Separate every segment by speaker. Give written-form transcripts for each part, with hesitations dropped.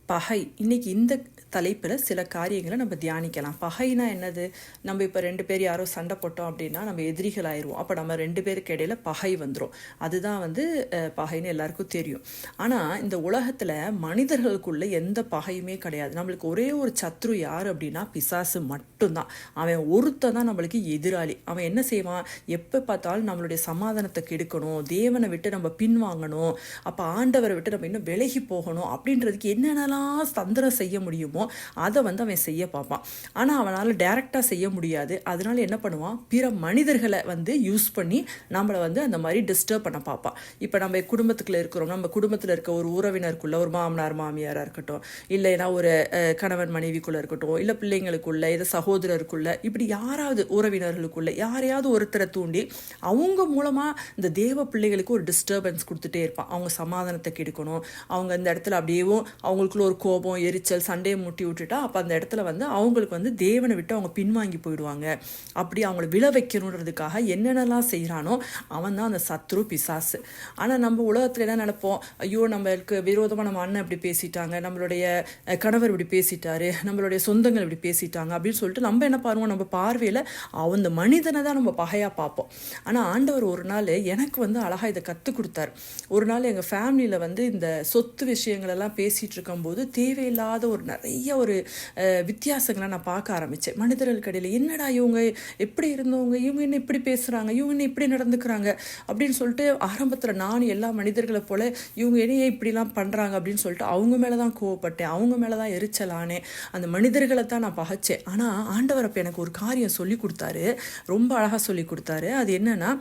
Speaker 1: பகை. இன்னைக்கு இந்த தலைப்பில் சில காரியங்களை நம்ம தியானிக்கலாம். பகைனா என்னது? நம்ம இப்போ 2 பேர் யாரோ சண்டை போட்டோம் அப்படின்னா நம்ம எதிரிகள் ஆயிடுவோம். அப்போ நம்ம 2 பேருக்கு இடையில பகை வந்துடும். அதுதான் பகைன்னு எல்லாருக்கும் தெரியும். ஆனால் இந்த உலகத்தில் மனிதர்களுக்குள்ள எந்த பகையுமே கிடையாது. நம்மளுக்கு ஒரே ஒரு சத்ரு யார் அப்படின்னா பிசாசு மட்டும்தான். அவன் ஒருத்தன் தான் நம்மளுக்கு எதிராளி. அவன் என்ன செய்வான்? எப்போ பார்த்தாலும் நம்மளுடைய சமாதானத்தை கெடுக்கணும், தேவனை விட்டு நம்ம பின்வாங்கணும், அப்போ ஆண்டவரை விட்டு நம்ம இன்னும் விலகி போகணும் அப்படின்றதுக்கு என்னென்னலாம் தந்திரம் செய்ய முடியுமோ அதை அவன் செய்ய பார்ப்பான். ஆனால் அவனால் டைரக்டாக செய்ய முடியாது. அதனால என்ன பண்ணுவான்? பிற மனிதர்களை யூஸ் பண்ணி நம்மளை அந்த மாதிரி டிஸ்டர்ப் பண்ண பார்ப்பான். இப்போ நம்ம குடும்பத்துக்குள்ள இருக்கிறோம், நம்ம குடும்பத்தில் இருக்க ஒரு உறவினருக்குள்ள, ஒரு மாமனார் மாமியாராக இருக்கட்டும், இல்லைன்னா ஒரு கணவன் மனைவிக்குள்ளே இருக்கட்டும், இல்லை பிள்ளைங்களுக்குள்ள, இல்லை சகோதரருக்குள்ள, இப்படி யாராவது உறவினர்களுக்குள்ள யாரையாவது ஒருத்தரை தூண்டி அவங்க மூலமாக இந்த தேவ பிள்ளைகளுக்கு ஒரு டிஸ்டர்பன்ஸ் கொடுத்துட்டே இருப்பான். அவங்க சமாதானத்தை கெடுக்கணும், அவங்க இந்த இடத்துல அப்படியேவும் அவங்களுக்குள்ள ஒரு கோபம், எரிச்சல், சண்டையை மூட்டி விட்டுட்டா அப்போ அந்த இடத்துல அவங்களுக்கு தேவனை விட்டு அவங்க பின்வாங்கி போயிடுவாங்க. அப்படி அவங்கள விழ வைக்கணுன்றதுக்காக என்னென்னலாம் செய்கிறானோ அவன் தான் அந்த சத்ரு, பிசாசு. ஆனால் நம்ம உலகத்தில் என்ன நினைப்போம்? ஐயோ, நம்மளுக்கு விரோதமாக நம்ம அண்ணன் இப்படி பேசிட்டாங்க, நம்மளுடைய கணவர் இப்படி பேசிட்டாரு, நம்மளுடைய சொந்தங்கள் இப்படி பேசிட்டாங்க அப்படின்னு சொல்லிட்டு நம்ம என்ன பாருவோம்? நம்ம பார்வையில் அந்த மனிதனை தான் நம்ம பகையாக பார்ப்போம். ஆனால் ஆண்டவர் ஒரு நாள் எனக்கு அழகாக இதை கற்றுக் கொடுத்தார். ஒரு நாள் எங்கள் ஃபேமிலியில் இந்த சொத்து விஷயங்களெல்லாம் பேசிகிட்டு இருக்கும்போது தேவையில்லாத நிறைய வித்தியாசங்களை நான் பார்க்க ஆரம்பித்தேன். மனிதர்களுக்கு இடையில என்னடா இவங்க எப்படி இருந்தவங்க, இவங்க என்ன இப்படி பேசுகிறாங்க, இவங்க என்ன இப்படி நடந்துக்கிறாங்க அப்படின்னு சொல்லிட்டு ஆரம்பத்தில் நானும் எல்லா மனிதர்களை போல் இவங்க என்னையே இப்படிலாம் பண்ணுறாங்க அப்படின்னு சொல்லிட்டு அவங்க மேலே தான் கோவப்பட்டேன், அவங்க மேலே தான் எரிச்சலானேன், அந்த மனிதர்களை தான் நான் பகைச்சேன். ஆனால் ஆண்டவர் அப்போ எனக்கு ஒரு காரியம் சொல்லி கொடுத்தாரு, ரொம்ப அழகாக சொல்லி கொடுத்தாரு. அது என்னன்னா,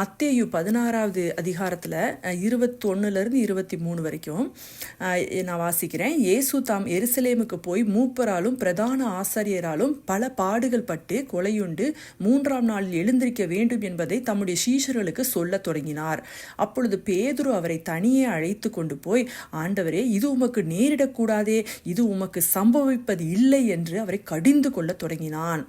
Speaker 1: மத்தேயு 16வது அதிகாரத்தில் 21லேருந்து 23 வரைக்கும் நான் வாசிக்கிறேன். இயேசு தாம் எருசலேமுக்கு போய் மூப்பராலும் பிரதான ஆசாரியராலும் பல பாடுகள் பட்டு கொலையுண்டு 3ஆம் நாளில் எழுந்திருக்க வேண்டும் என்பதை தம்முடைய சீஷர்களுக்கு சொல்ல தொடங்கினார். அப்பொழுது பேதுரு அவரை தனியே அழைத்து கொண்டு போய், ஆண்டவரே, இது உமக்கு நேரிடக்கூடாதே, இது உமக்கு சம்பவிப்பது இல்லை என்று அவரை கடிந்து கொள்ள தொடங்கினான்.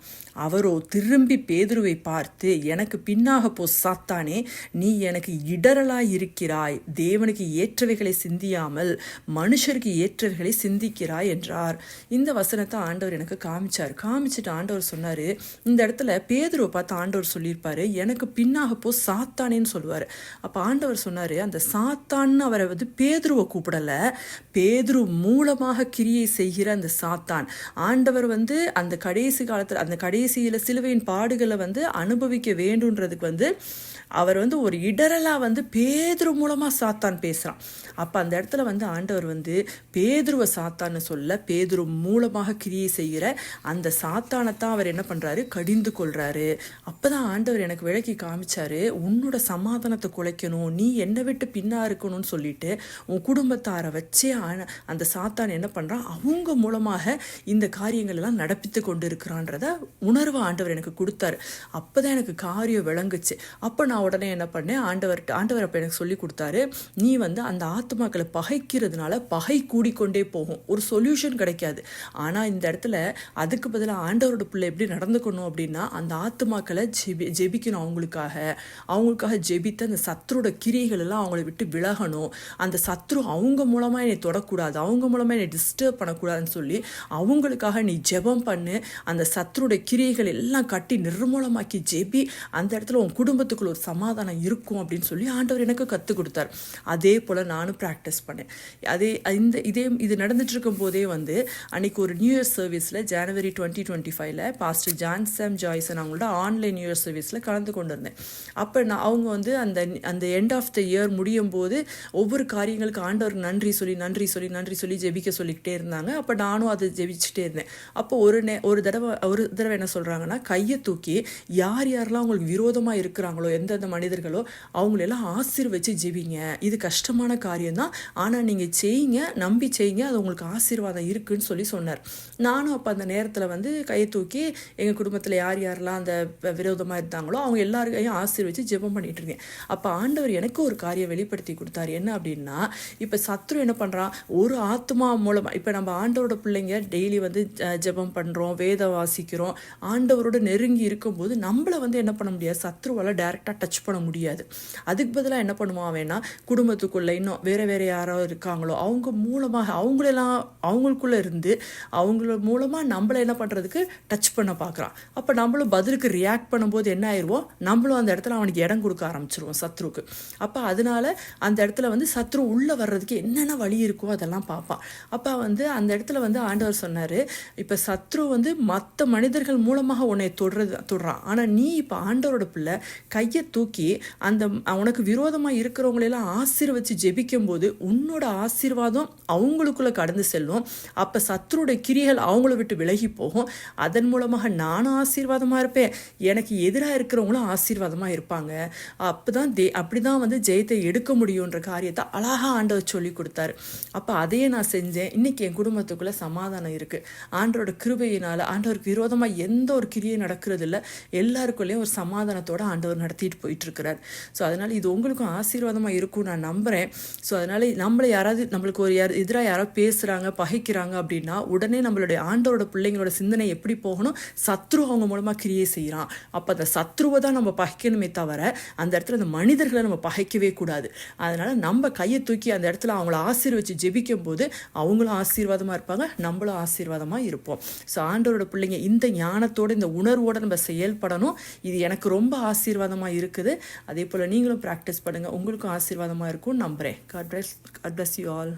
Speaker 1: அவரோ திரும்பி பேதுருவை பார்த்து, எனக்கு பின்னாக போ சாத்தானே, நீ எனக்கு இடரலாய் இருக்கிறாய், தேவனுக்கு ஏற்றவைகளை சிந்தியாமல் மனுஷருக்கு ஏற்றவைகளை சிந்திக்கிறாய் என்றார். இந்த வசனத்தை ஆண்டவர் எனக்கு காமிச்சிட்டு ஆண்டவர் சொன்னார், இந்த இடத்துல பேதுருவை பார்த்து ஆண்டவர் சொல்லியிருப்பாரு, எனக்கு பின்னாக போ சாத்தானேன்னு சொல்லுவார். அப்போ ஆண்டவர் சொன்னார், அந்த சாத்தான்னு அவரை பேதுருவை கூப்பிடலை, பேதுரு மூலமாக கிரியை செய்கிற அந்த சாத்தான். ஆண்டவர் அந்த கடைசி காலத்தில், அந்த கடைசியில் சிலுவையின் பாடுகளை அனுபவிக்க வேண்டுன்றதுக்கு அவர் ஒரு இடரலாக பேதுரு மூலமாக சாத்தான் பேசுகிறான். அப்போ அந்த இடத்துல ஆண்டவர் பேதுருவை சாத்தான்னு சொல்ல, பேதுரு மூலமாக கிரியை செய்கிற அந்த சாத்தானைத்தான் அவர் என்ன பண்ணுறாரு? கடிந்து கொள்கிறாரு. அப்போ தான் ஆண்டவர் எனக்கு விளக்கி காமிச்சாரு, உன்னோட சமாதானத்தை குலைக்கணும், நீ என்னை விட்டு பின்னா இருக்கணும்னு சொல்லிட்டு உன் குடும்பத்தாரை வச்சே அந்த சாத்தான் என்ன பண்ணுறான்? அவங்க மூலமாக இந்த காரியங்கள் எல்லாம் நடப்பித்து கொண்டு இருக்கிறான்றத உணர்வு ஆண்டவர் எனக்கு கொடுத்தாரு. அப்போ தான் எனக்கு காரியம் விளங்குச்சு. அப்போ நான் உடனே என்ன பண்ணேன்? ஆண்டவர் அப்போ எனக்கு சொல்லி கொடுத்தாரு, நீ அந்த ஆத்மாக்களை பகைக்கிறதுனால பகை கூடிக்கொண்டே போகும், ஒரு சொல்யூஷன் கிடைக்காது. ஆனால் இந்த இடத்துல அதுக்கு பதிலாக ஆண்டவரோட பிள்ளை எப்படி நடந்துக்கணும் அப்படின்னா, அந்த ஆத்மாக்களை ஜெபிக்கணும், அவங்களுக்காக ஜெபித்து அந்த சத்ருவோட கிரியைகள் எல்லாம் அவங்கள விட்டு விலகணும், அந்த சத்ரு அவங்க மூலமாக என்னை தொடக்கூடாது, அவங்க மூலமாக என்னை டிஸ்டர்ப் பண்ணக்கூடாதுன்னு சொல்லி அவங்களுக்காக நீ ஜெபம் பண்ணு, அந்த சத்ருவோட கிரியைகள் எல்லாம் கட்டி நிர்மூலமாக்கி ஜெபி, அந்த இடத்துல உன் குடும்பத்துக்குள்ள ஒரு சமாதானம் இருக்கும் அப்படின்னு சொல்லி ஆண்டவர் எனக்கு கற்றுக் கொடுத்தார். அதே போல் நானும் ப்ராக்டிஸ் பண்ணேன். இது நடந்துட்டு இருக்கும் போதே அன்னைக்கு ஒரு நியூ இயர் சர்வீஸில் ஜனவரி 2025 பாஸ்டர் ஜான் சாம் ஜாய்சன் அவங்களோட ஆன்லைன் நியூ இயர் சர்வீஸில் கலந்து கொண்டு இருந்தேன். அப்போ அவங்க அந்த எண்ட் ஆஃப் த இயர் முடியும் போது ஒவ்வொரு காரியங்களுக்கு ஆண்டவருக்கு நன்றி சொல்லி ஜெபிக்க சொல்லிக்கிட்டே இருந்தாங்க. அப்போ நானும் அதை ஜெபிச்சுட்டே இருந்தேன். அப்போ ஒரு தடவை என்ன சொல்கிறாங்கன்னா, கையை தூக்கி யாரெல்லாம் அவங்களுக்கு விரோதமாக இருக்கிறாங்களோ, எந்தெந்த மனிதர்களோ அவங்களெல்லாம் ஆசீர்வச்சு ஜெபிங்க, இது கஷ்டமான காரியம்தான், ஆனால் நீங்கள் செய்யுங்க, நம்பி செய்யுங்க, அது உங்களுக்கு ஆசீர்வாதம் இருக்குன்னு சொல்லி சொன்னார். நானும் அப்போ அந்த நேரத்தில் கையை தூக்கி எங்கள் குடும்பத்தில் யாரெல்லாம் அந்த விரோதமாக இருந்தாங்களோ அவங்க எல்லாருக்கையும் ஆசீர்வச்சு ஜெபம் பண்ணிட்டு இருக்கேன். அப்போ ஆண்டவர் எனக்கு ஒரு காரியம் வெளிப்படுத்தி கொடுத்தாரு. என்ன அப்படின்னா, இப்போ சத்ரு என்ன பண்ணுறான்? ஒரு ஆத்மா மூலமாக, இப்போ நம்ம ஆண்டவரோட பிள்ளைங்க டெய்லி ஜெபம் பண்ணுறோம், வேத வாசிக்கிறோம், ஆண்டவரோட நெருங்கி இருக்கும்போது நம்மளை என்ன பண்ண முடியாது? சத்ருவால் டைரெக்டாக டச் பண்ண முடியாது. அதுக்கு பதிலாக என்ன பண்ணுவான் வேணா, குடும்பத்துக்குள்ளே இன்னும் வேறு யாரோ இருக்காங்களோ அவங்க மூலமாக அவங்களெல்லாம் அவங்களுக்குள்ளே இருந்து அவங்கள மூலமாக நம்மளை என்ன பண்ணுறதுக்கு டச் பண்ண பார்க்குறான். அப்போ நம்மளும் பதிலுக்கு ரியாக்ட் பண்ணும்போது என்ன ஆயிடுவோம், நம்மளும் அந்த இடத்துல அவனுக்கு இடம் கொடுக்க ஆரம்பிச்சிருவோம் சத்ருக்கு. அப்போ அதனால அந்த இடத்துல வந்து சத்ரு உள்ளே வர்றதுக்கு என்னென்ன வழி இருக்கோ அதெல்லாம் பார்ப்பான். அப்போ வந்து அந்த இடத்துல வந்து ஆண்டவர் சொன்னார், இப்போ சத்ரு வந்து மற்ற மனிதர்கள் மூலமாக உன்னை தொடுறான். ஆனால் நீ இப்போ ஆண்டவரோட பிள்ளை, கையை தூக்கி அந்த உனக்கு விரோதமாக இருக்கிறவங்களெல்லாம் ஆசீர்வச்சு ஜெபிக்கும் போது உன்னோட ஆசீர்வாதம் அவங்களுக்குள்ளே கடந்து செல்லும். அப்போ சத்ருடைய கிரிகள் அவங்கள விட்டு விலகி போகும். அதன் மூலமாக நானும் ஆசீர்வாதமாக இருப்பேன், எனக்கு எதிராக இருக்கிறவங்களும் ஆசீர்வாதமாக இருப்பாங்க. அப்படிதான் வந்து ஜெயத்தை எடுக்க முடியுன்ற காரியத்தை அழகாக ஆண்டவர் சொல்லி கொடுத்தாரு. அப்போ அதையே நான் செஞ்சேன். இன்னைக்கு என் குடும்பத்துக்குள்ளே சமாதானம் இருக்குது. ஆண்டவரோட கிருபையினால் ஆண்டவருக்கு விரோதமாக எந்த ஒரு கிரியை நடக்கிறது இல்லை. எல்லாருக்குள்ளேயும் ஒரு சமாதானத்தோட ஆண்டவர் நடத்திட்டு போயிட்டு இருக்கிறார். ஸோ அதனால் இது உங்களுக்கும் ஆசீர்வாதமாக இருக்கும் நான் நம்புகிறேன். ஸோ அதனால் நம்மளை யாராவது நம்மளுக்கு ஒரு எதிராக யாராவது பேசுகிறாங்க, பகைக்கிறாங்க அப்படின்னா உடனே நம்மளுடைய ஆண்டவரோட பிள்ளைங்களோட சிந்தனை எப்படி போகணும், சத்ரு அவங்க மூலமாக கிரியை செய்கிறான், அப்போ அந்த சத்ருவை தான் நம்ம பகைக்கணுமே தவிர அந்த இடத்துல அந்த மனிதர்களை நம்ம பகைக்கவே கூடாது. அதனால் நம்ம கையை தூக்கி அந்த இடத்துல அவங்கள ஆசீர்வச்சு ஜெபிக்கும் போது அவங்களும் ஆசீர்வாதமாக இருப்பாங்க, நம்மளும் ஆசீர்வாதமாக இருப்போம். ஸோ ஆண்டவரோட பிள்ளைங்க இந்த ஞானத்தோடு இந்த உணர்வோடு நம்ம செயல்படணும். இது எனக்கு ரொம்ப ஆசீர்வாதமாக இருக்குது. அதே போல் நீங்களும் ப்ராக்டிஸ் பண்ணுங்கள், உங்களுக்கும் ஆசீர்வாதமாக இருக்கும் நம்புகிறேன். God bless you all.